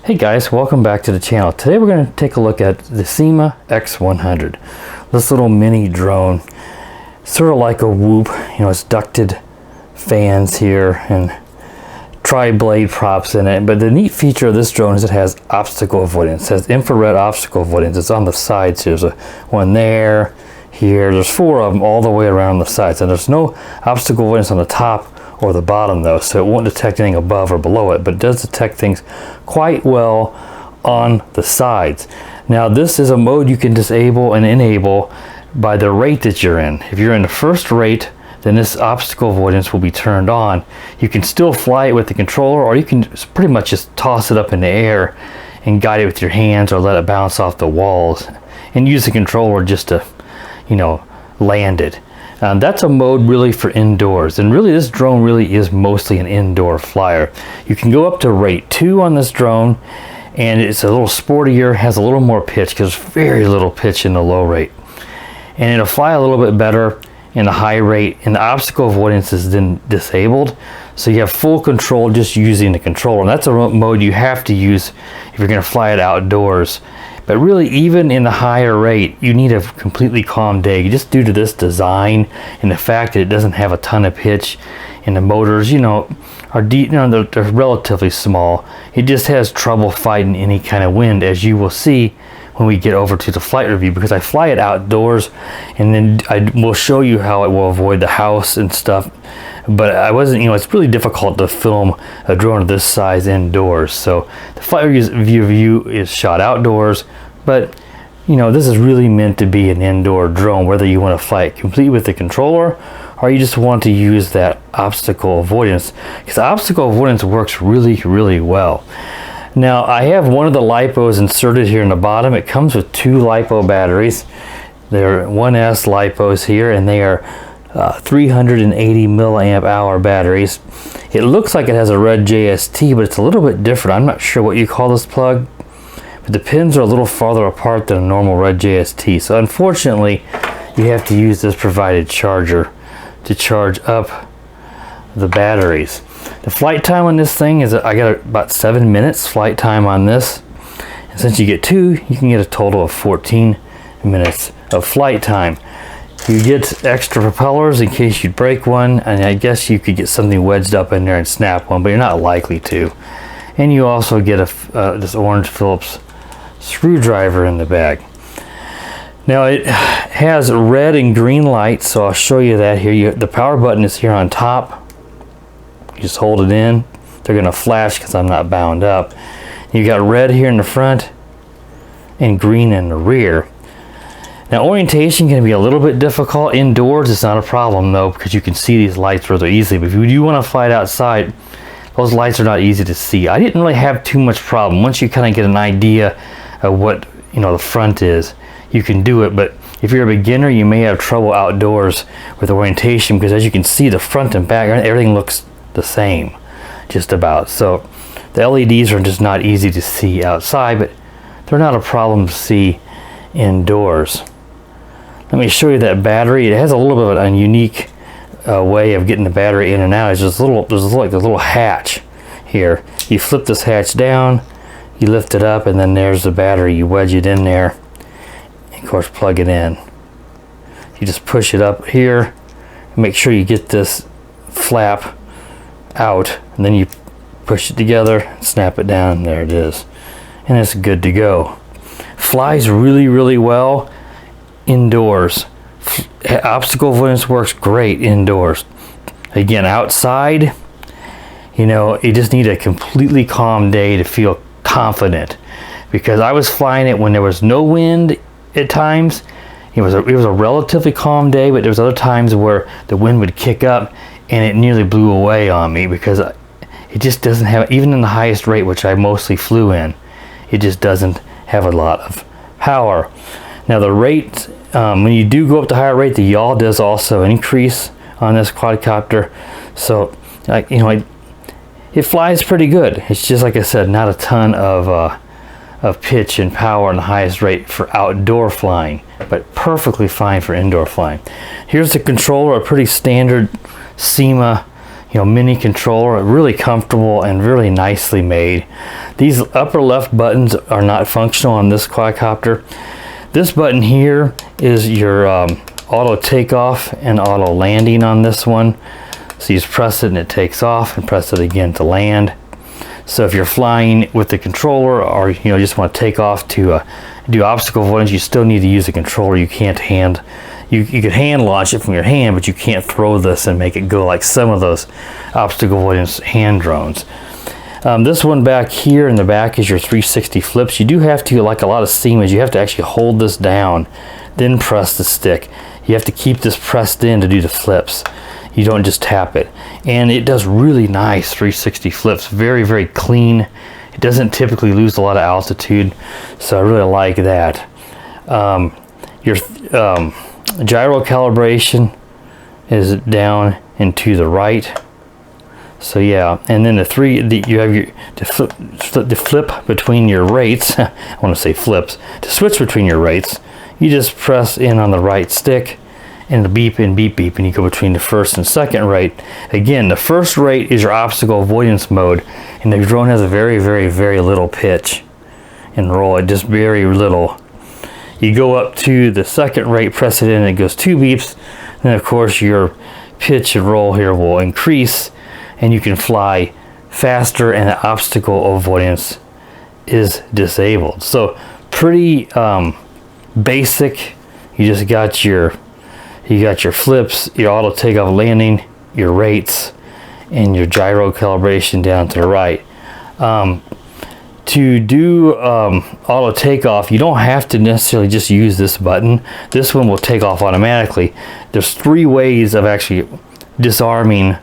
Hey guys, welcome back to the channel. Today we're going to take a look at the Syma X100. This little mini drone, sort of like a Whoop, it's ducted fans here and tri-blade props in it. But the neat feature of this drone is it has obstacle avoidance. It has infrared obstacle avoidance. It's on the sides here. There's one there, here. There's 4 of them all the way around the sides. And there's no obstacle avoidance on the top or the bottom though, so it won't detect anything above or below it, but it does detect things quite well on the sides. Now this is a mode you can disable and enable by the rate that you're in. If you're in the first rate, then this obstacle avoidance will be turned on. You can still fly it with the controller, or you can pretty much just toss it up in the air and guide it with your hands, or let it bounce off the walls and use the controller just to land it. That's a mode really for indoors, and really this drone really is mostly an indoor flyer. You can go up to rate 2 on this drone, and it's a little sportier, has a little more pitch because there's very little pitch in the low rate, and it'll fly a little bit better in the high rate, and the obstacle avoidance is then disabled, so you have full control just using the controller. And that's a mode you have to use if you're going to fly it outdoors. But really, even in the higher rate, you need a completely calm day, just due to this design and the fact that it doesn't have a ton of pitch, and the motors, are deep, they're relatively small. It just has trouble fighting any kind of wind, as you will see when we get over to the flight review, because I fly it outdoors, and then I will show you how it will avoid the house and stuff. But I wasn't, it's really difficult to film a drone of this size indoors. So the flight review is shot outdoors, but this is really meant to be an indoor drone, whether you want to fly it complete with the controller or you just want to use that obstacle avoidance, because obstacle avoidance works really, really well. Now I have one of the LiPos inserted here in the bottom. It comes with 2 LiPo batteries. They're 1S LiPos here, and they are 380 milliamp hour batteries. It looks like it has a red JST, but it's a little bit different. I'm not sure what you call this plug, but the pins are a little farther apart than a normal red JST. So unfortunately, you have to use this provided charger to charge up the batteries. The flight time on this thing is, I got about 7 minutes flight time on this. And since you get 2, you can get a total of 14 minutes of flight time. You get extra propellers in case you break one, and I guess you could get something wedged up in there and snap one, but you're not likely to. And you also get this orange Phillips screwdriver in the bag. Now it has red and green lights, so I'll show you that here. The power button is here on top. You just hold it in. They're going to flash because I'm not bound up. You got red here in the front and green in the rear. Now orientation can be a little bit difficult. Indoors it's not a problem though, because you can see these lights rather easily. But if you do want to fly it outside, those lights are not easy to see. I didn't really have too much problem. Once you kind of get an idea of what the front is, you can do it. But if you're a beginner, you may have trouble outdoors with orientation, because as you can see, the front and back, everything looks the same just about. So the LEDs are just not easy to see outside, but they're not a problem to see indoors. Let me show you that battery. It has a little bit of a unique way of getting the battery in and out. It's just there's like a little hatch here. You flip this hatch down, you lift it up, and then there's the battery. You wedge it in there, and of course plug it in. You just push it up here, make sure you get this flap out, and then you push it together, snap it down, and there it is, and it's good to go. Flies really, really well indoors. Obstacle avoidance works great indoors. Again, outside, you just need a completely calm day to feel confident, because I was flying it when there was no wind at times. It was a relatively calm day, but there was other times where the wind would kick up and it nearly blew away on me, because it just doesn't have, even in the highest rate, which I mostly flew in, it just doesn't have a lot of power. Now the rate, when you do go up to higher rate, the yaw does also increase on this quadcopter. So it flies pretty good. It's just, like I said, not a ton of pitch and power on the highest rate for outdoor flying, but perfectly fine for indoor flying. Here's the controller, a pretty standard Syma, mini controller, really comfortable and really nicely made. These upper left buttons are not functional on this quadcopter. This button here is your auto takeoff and auto landing on this one. So you just press it and it takes off, and press it again to land. So if you're flying with the controller, or just want to take off to do obstacle avoidance, you still need to use the controller. You can't you could hand launch it from your hand, but you can't throw this and make it go like some of those obstacle avoidance hand drones. This one back here in the back is your 360 flips. You do have to, like a lot of Symas, you have to actually hold this down, then press the stick. You have to keep this pressed in to do the flips. You don't just tap it. And it does really nice 360 flips. Very, very clean. It doesn't typically lose a lot of altitude, so I really like that. Your gyro calibration is down and to the right. So yeah, and then you have the flip between your rates. I want to say flips. To switch between your rates, you just press in on the right stick, and it'll beep and beep beep, and you go between the first and second rate. Again, the first rate is your obstacle avoidance mode, and the drone has a very, very, very little pitch and roll. It just very little. You go up to the second rate, press it in, and it goes 2 beeps. Then of course your pitch and roll here will increase, and you can fly faster, and the obstacle avoidance is disabled. So pretty basic. You just got your flips, your auto takeoff landing, your rates, and your gyro calibration down to the right. To do auto takeoff, you don't have to necessarily just use this button. This one will take off automatically. There's 3 ways of actually disarming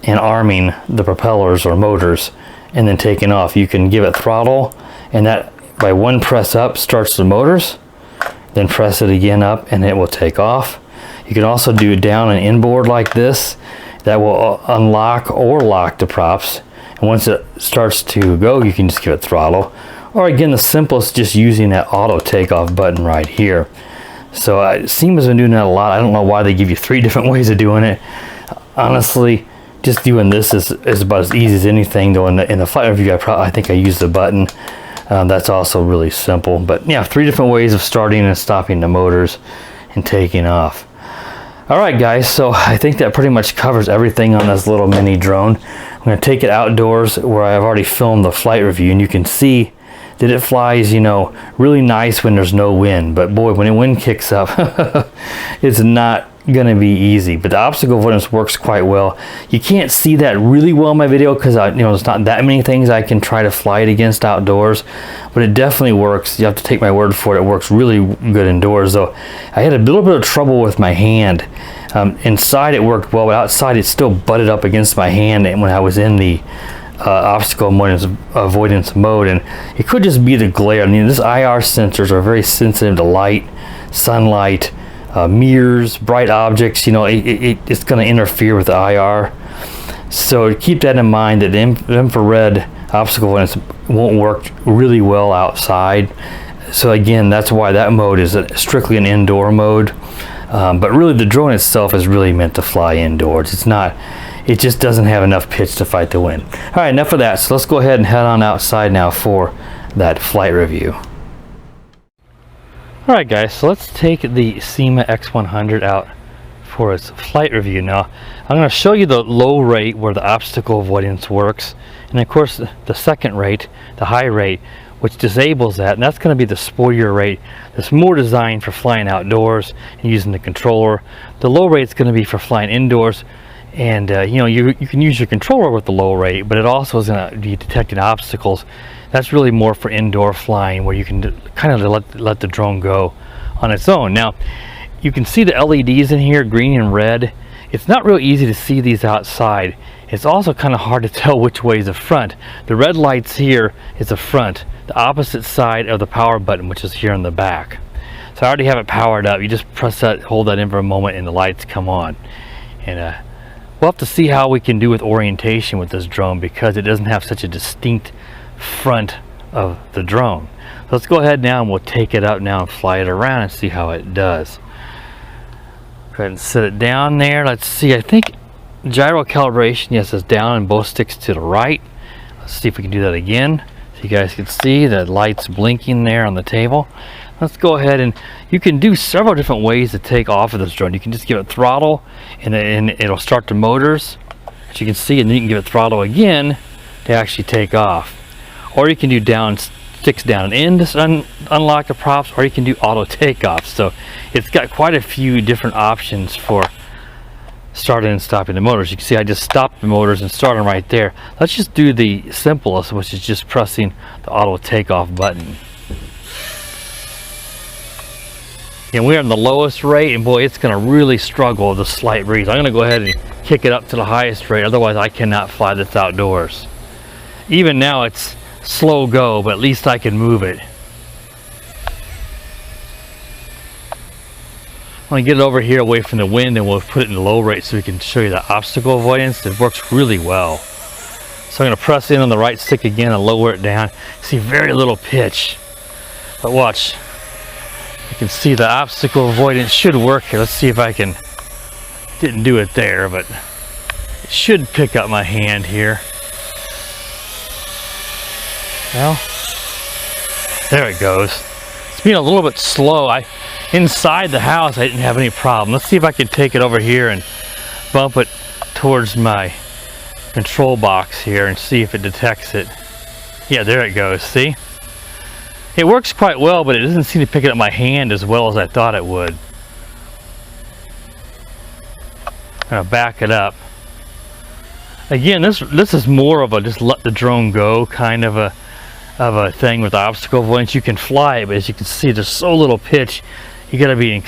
and arming the propellers or motors and then taking off. You can give it throttle, and that by one press up starts the motors, then press it again up and it will take off. You can also do down and inboard like this. That will unlock or lock the props, and once it starts to go, you can just give it throttle. Or again, the simplest, just using that auto takeoff button right here. So Syma's been doing that a lot. I don't know why they give you 3 different ways of doing it. Honestly, just doing this is about as easy as anything. Though in the flight review, I think I used the button. That's also really simple. But yeah, 3 different ways of starting and stopping the motors and taking off. All right, guys. So I think that pretty much covers everything on this little mini drone. I'm going to take it outdoors where I've already filmed the flight review, and you can see that it flies, really nice when there's no wind. But boy, when the wind kicks up, it's not gonna be easy. But the obstacle avoidance works quite well. You can't see that really well in my video because there's not that many things I can try to fly it against outdoors, but it definitely works. You have to take my word for it. It works really good indoors, though I had a little bit of trouble with my hand. Inside it worked well, but outside it still butted up against my hand, and when I was in the obstacle avoidance mode, and it could just be the glare. This IR sensors are very sensitive to light, sunlight, mirrors, bright objects. It's going to interfere with the IR. So keep that in mind, that the infrared obstacle avoidance won't work really well outside. So again, that's why that mode is strictly an indoor mode. But really, the drone itself is really meant to fly indoors. It just doesn't have enough pitch to fight the wind. All right, enough of that. So let's go ahead and head on outside now for that flight review. All right, guys, so let's take the Syma X100 out for its flight review. Now, I'm going to show you the low rate where the obstacle avoidance works, and of course the second rate, the high rate, which disables that, and that's going to be the spoiler rate. That's more designed for flying outdoors and using the controller. The low rate is going to be for flying indoors, and you can use your controller with the low rate, but it also is going to be detecting obstacles. That's really more for indoor flying, where you can kind of let the drone go on its own. Now, you can see the LEDs in here, green and red. It's not real easy to see these outside. It's also kind of hard to tell which way is the front. The red lights here is the front, the opposite side of the power button, which is here in the back. So I already have it powered up. You just press that, hold that in for a moment, and the lights come on. And we'll have to see how we can do with orientation with this drone, because it doesn't have such a distinct front of the drone. So let's go ahead now and we'll take it up now and fly it around and see how it does. Go ahead and set it down there. Let's see, I think gyro calibration, yes, is down and both sticks to the right. Let's see if we can do that again so you guys can see the lights blinking there on the table. Let's go ahead, and you can do several different ways to take off of this drone. You can just give it throttle and it'll start the motors, as you can see, and then you can give it throttle again to actually take off. Or you can do sticks down and in to unlock the props, or you can do auto takeoff. So it's got quite a few different options for starting and stopping the motors. You can see I just stopped the motors and started them right there. Let's just do the simplest, which is just pressing the auto takeoff button. And we're on the lowest rate, and boy, it's going to really struggle with the slight breeze. I'm going to go ahead and kick it up to the highest rate, otherwise I cannot fly this outdoors. Even now it's slow go, but at least I can move it. I'm going to get it over here away from the wind, and we'll put it in low rate so we can show you the obstacle avoidance. It works really well. So I'm going to press in on the right stick again and lower it down. See very little pitch, but watch. You can see the obstacle avoidance should work here. Let's see if I can. Didn't do it there, but it should pick up my hand here. Well, there it goes. It's being a little bit slow. Inside the house I didn't have any problem. Let's see if I can take it over here and bump it towards my control box here and see if it detects it. Yeah, there it goes. See? It works quite well, but it doesn't seem to pick it up my hand as well as I thought it would. I'm going to back it up. Again, this is more of a just let the drone go kind of a thing with obstacle avoidance. You can fly it, but as you can see, there's so little pitch. You got to be in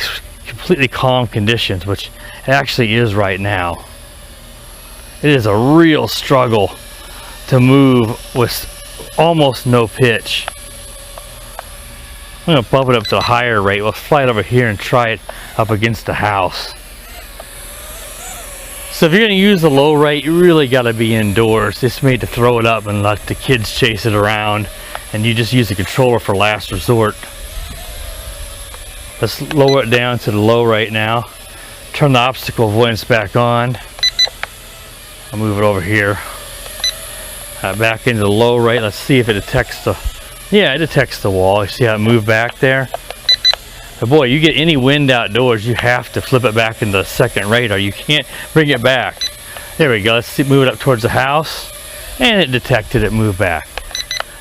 completely calm conditions, which it actually is right now. It is a real struggle to move with almost no pitch. I'm going to bump it up to a higher rate. We'll fly it over here and try it up against the house. So if you're going to use the low rate, you really got to be indoors. It's made to throw it up and let the kids chase it around, and you just use the controller for last resort. Let's lower it down to the low rate now. Turn the obstacle avoidance back on. I'll move it over here. Back into the low rate. Let's see if it detects the... Yeah, it detects the wall. You see how it moved back there? But boy, you get any wind outdoors, you have to flip it back into second rate, or you can't bring it back. There we go. Let's see, move it up towards the house, and it detected it, move back.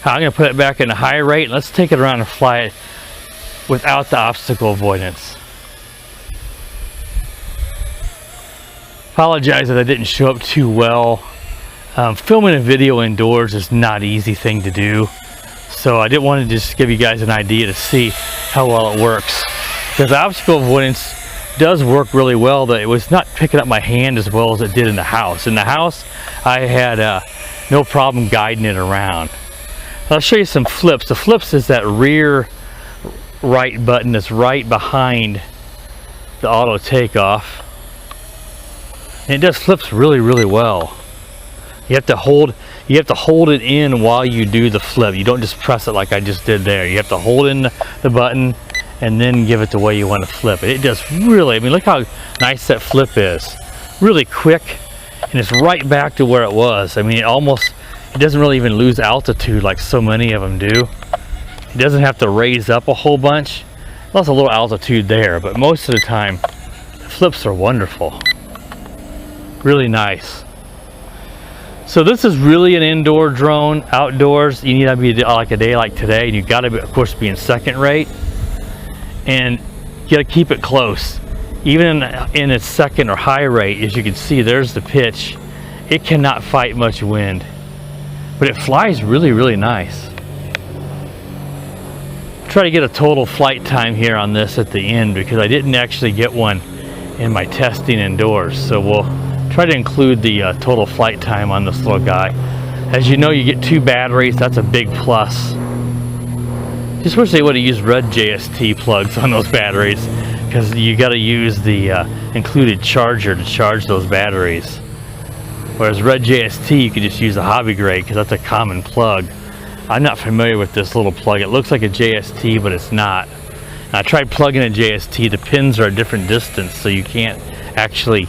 I'm going to put it back in a high rate. Let's take it around and fly it without the obstacle avoidance. Apologize that I didn't show up too well. Filming a video indoors is not an easy thing to do. So I didn't want to just give you guys an idea to see how well it works. Because obstacle avoidance does work really well, but it was not picking up my hand as well as it did in the house. In the house, I had no problem guiding it around. I'll show you some flips. The flips is that rear right button that's right behind the auto takeoff. And it just flips really, really well. You have to hold it in while you do the flip. You don't just press it like I just did there. You have to hold in the button and then give it the way you want to flip it. It just really, I mean, look how nice that flip is. Really quick, and it's right back to where it was. I mean, it doesn't really even lose altitude like so many of them do. It doesn't have to raise up a whole bunch. Lost a little altitude there, but most of the time, the flips are wonderful. Really nice. So this is really an indoor drone. Outdoors, you need to be like a day like today, and you got to, of course, be in second rate, and you got to keep it close. Even in its second or high rate, as you can see, there's the pitch. It cannot fight much wind, but it flies really, really nice. Try to get a total flight time here on this at the end, because I didn't actually get one in my testing indoors. So we'll try to include the total flight time on this little guy. As you know, you get 2 batteries. That's a big plus. Just wish they would have used red JST plugs on those batteries, because you got to use the included charger to charge those batteries. Whereas red JST, you can just use a hobby grade, because that's a common plug. I'm not familiar with this little plug. It looks like a JST, but it's not. And I tried plugging a JST. The pins are a different distance, so you can't actually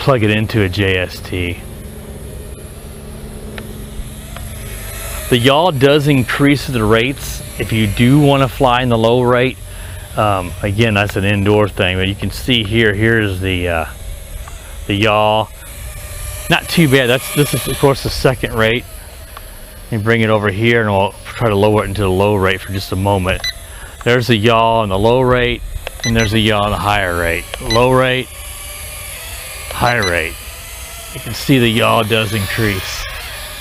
plug it into a JST. The yaw does increase the rates if you do want to fly in the low rate. Again, that's an indoor thing, but you can see here, here's the yaw. Not too bad. This is of course the second rate. And bring it over here, and we'll try to lower it into the low rate for just a moment. There's the yaw on the low rate, and there's the yaw on the higher rate. Low rate, high rate. You can see the yaw does increase.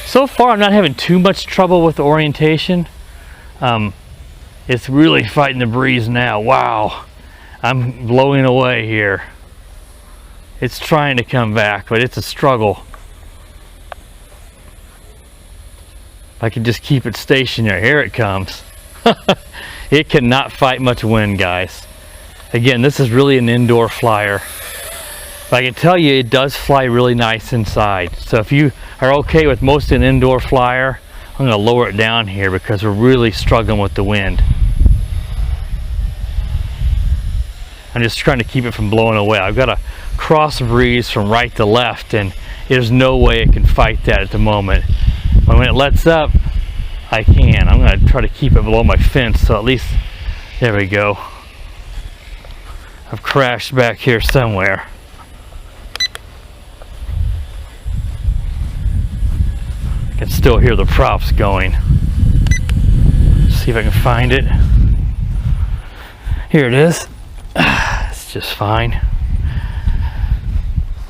So far, I'm not having too much trouble with the orientation. It's really fighting the breeze now. Wow, I'm blowing away here. It's trying to come back, but it's a struggle. I can just keep it stationary. Here it comes. It cannot fight much wind, guys. Again, this is really an indoor flyer. But I can tell you it does fly really nice inside. So if you are okay with most an indoor flyer, I'm going to lower it down here because we're really struggling with the wind. I'm just trying to keep it from blowing away. I've got a cross breeze from right to left, and there's no way it can fight that at the moment. But when it lets up, I can. I'm going to try to keep it below my fence, so at least, there we go. I've crashed back here somewhere. I can still hear the props going. See if I can find it. Here it is. It's just fine.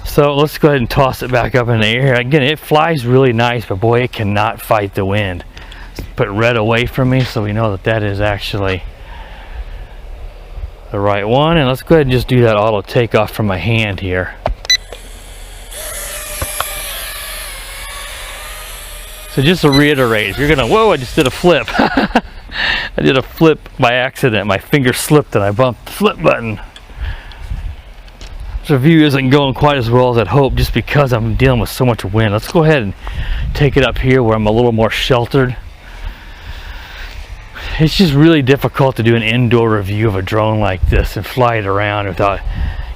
So let's go ahead and toss it back up in the air. Again, it flies really nice, but boy, it cannot fight the wind. Let's put red away from me so we know that that is actually the right one. And let's go ahead and just do that auto takeoff from my hand here. So just to reiterate, if you're gonna, whoa, I just did a flip. I did a flip by accident. My finger slipped and I bumped the flip button. This review isn't going quite as well as I'd hoped just because I'm dealing with so much wind. Let's go ahead and take it up here where I'm a little more sheltered. It's just really difficult to do an indoor review of a drone like this and fly it around without,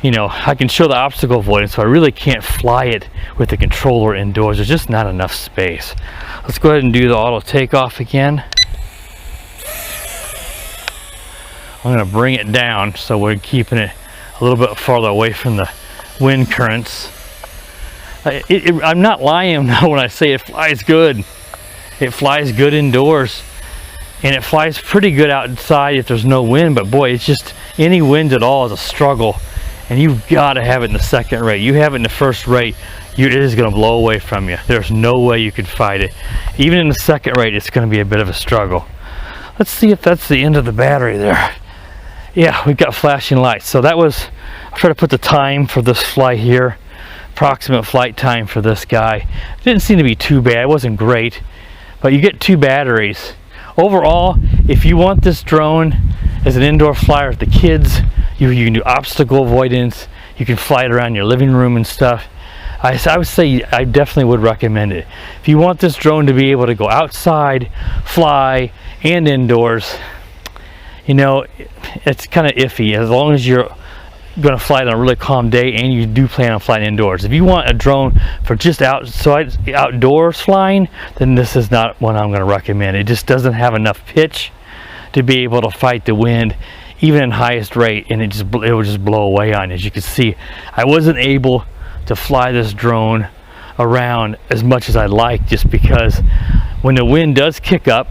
you know, I can show the obstacle avoidance, so I really can't fly it with the controller indoors. There's just not enough space. Let's go ahead and do the auto takeoff again. I'm going to bring it down so we're keeping it a little bit farther away from the wind currents. I'm not lying when I say it flies good. It flies good indoors, and it flies pretty good outside if there's no wind, but boy, it's just any wind at all is a struggle, and you've got to have it in the second rate. You have it in the first rate, it is going to blow away from you. There's no way you could fight it. Even in the second rate, it's going to be a bit of a struggle. Let's see if that's the end of the battery there. Yeah, we've got flashing lights. So that was, I'll try to put the time for this flight here. Approximate flight time for this guy. It didn't seem to be too bad. It wasn't great, but you get 2 batteries. Overall, if you want this drone as an indoor flyer with the kids, you can do obstacle avoidance. You can fly it around your living room and stuff. I would say I definitely would recommend it. If you want this drone to be able to go outside, fly, and indoors, you know, it's kind of iffy as long as you're going to fly it on a really calm day and you do plan on flying indoors. If you want a drone for just outdoors flying, then this is not one I'm going to recommend. It just doesn't have enough pitch to be able to fight the wind even in highest rate, and it will just blow away on you. As you can see, I wasn't able to fly this drone around as much as I'd like, just because when the wind does kick up,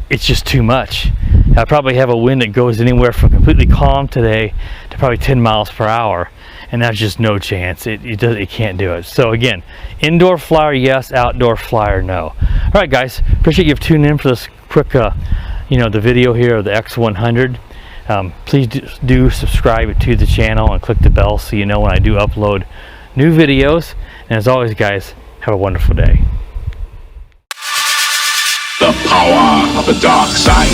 it's just too much. I probably have a wind that goes anywhere from completely calm today to probably 10 miles per hour, and that's just no chance. It can't do it. So again, indoor flyer yes, outdoor flyer no. All right, guys, appreciate you tuning in for this quick, the video here of the X100. Please do subscribe to the channel and click the bell so you know when I do upload new videos. And as always, guys, have a wonderful day. The power of the dark side.